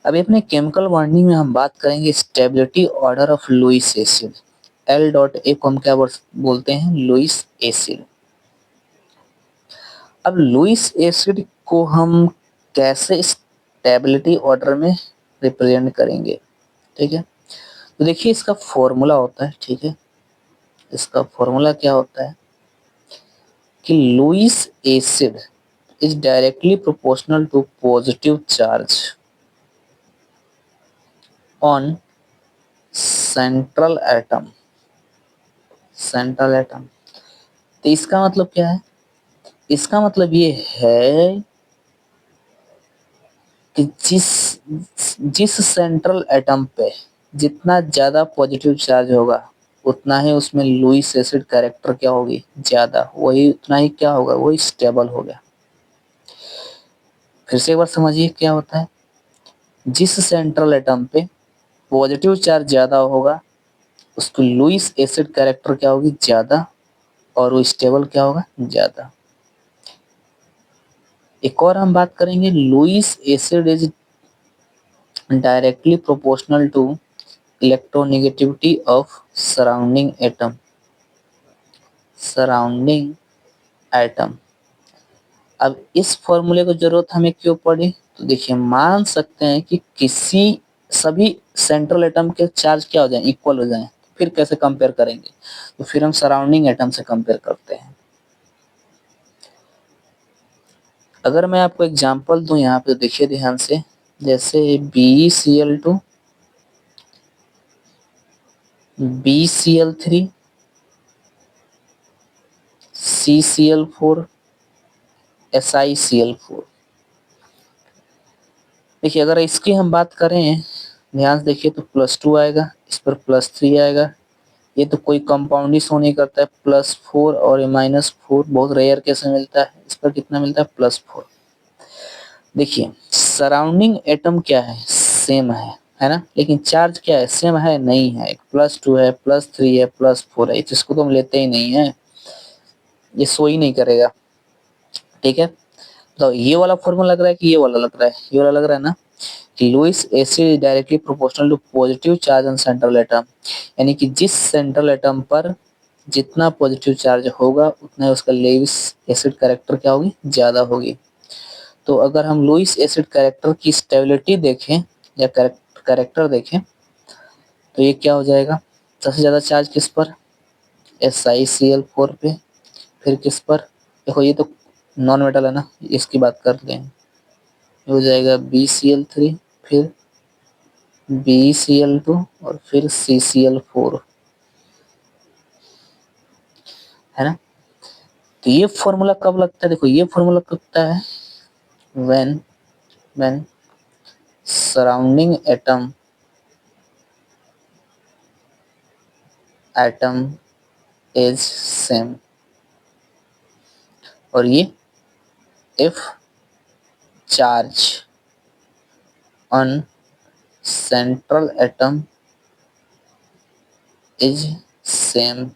अभी अपने chemical bonding में हम बात करेंगे stability order of Lewis acid. L dot A को हम क्या बोलते हैं? Lewis acid. अब लुईस एसिड को हम कैसे स्टेबिलिटी ऑर्डर में रिप्रेजेंट करेंगे? ठीक है, तो देखिए इसका फॉर्मूला होता है, ठीक है, इसका फॉर्मूला क्या होता है कि Lewis acid is directly proportional to positive charge on central atom. Central atom, तो इसका मतलब क्या है? इसका मतलब ये है कि जिस जिस सेंट्रल एटम पे जितना ज्यादा पॉजिटिव चार्ज होगा उतना ही उसमें लुईस एसिड कैरेक्टर क्या होगी? ज्यादा, वही उतना ही क्या होगा? वही स्टेबल हो गया। फिर से एक बार समझिए क्या होता है। जिस सेंट्रल एटम पे पॉजिटिव चार्ज ज्यादा होगा उसकी लुईस एसिड कैरेक्टर क्या होगी? ज्यादा, और वो स्टेबल क्या होगा? ज्यादा। एक और हम बात करेंगे, Lewis acid is directly proportional to electronegativity of surrounding atom. Surrounding atom, अब इस फॉर्मूले को जरूरत हमें क्यों पड़ी? तो देखिए मान सकते हैं कि किसी सभी सेंट्रल एटम के चार्ज क्या हो जाए? इक्वल हो जाए। फिर कैसे कंपेयर करेंगे? तो फिर हम सराउंडिंग एटम से कंपेयर करते हैं। अगर मैं आपको एग्जांपल दूं यहाँ पे, देखिए ध्यान से, जैसे BeCl2, BCl3, CCl4, SiCl4। देखिए अगर इसकी हम बात करें, ध्यान से देखिए, तो +2 आएगा, इस पर +3 आएगा। ये तो कोई कंपाउंड ही शो नहीं करता है। +4 और -4 बहुत रेयर केस में मिलता है। इस पर कितना मिलता है? +4। देखिए सराउंडिंग एटम क्या है? सेम है ना, लेकिन चार्ज क्या है? सेम है? नहीं है। एक +2 है, +3 है, +4 है, इसको तो हम लेते ही नहीं है, ये शो ही नहीं करेगा। ठीक है, तो ये वाला फॉर्मूला लग रहा है कि ये वाला लग रहा है? ये वाला लग रहा है ना, कि Lewis acid directly proportional to positive charge on central atom, यानी कि जिस सेंट्रल एटम पर जितना पॉजिटिव चार्ज होगा उतना ही उसका लुईस एसिड कैरेक्टर क्या होगी? ज्यादा होगी। तो अगर हम लुईस एसिड कैरेक्टर की स्टेबिलिटी देखें या कैरेक्टर देखें तो ये क्या हो जाएगा? सबसे ज्यादा चार्ज किस पर? SiCl4 पे। फिर किस पर? देखो ये तो नॉन मेटल है ना, इसकी बात कर लें, हो जाएगा BCl3, फिर BeCl2 और फिर CCl4, है ना। तो ये फॉर्मूला कब लगता है? देखो ये फॉर्मूला कब लगता है? When surrounding atom is same, और ये if charge on central atom is same.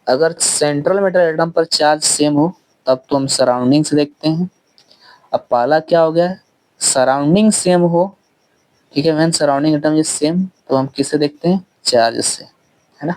अगर सेंट्रल मेटल एटम पर चार्ज सेम हो तब तो हम सराउंडिंग से देखते हैं। अब पहला क्या हो गया? सराउंडिंग सेम हो, ठीक है, when surrounding atom is same, तो हम किससे देखते हैं? चार्ज से, है ना।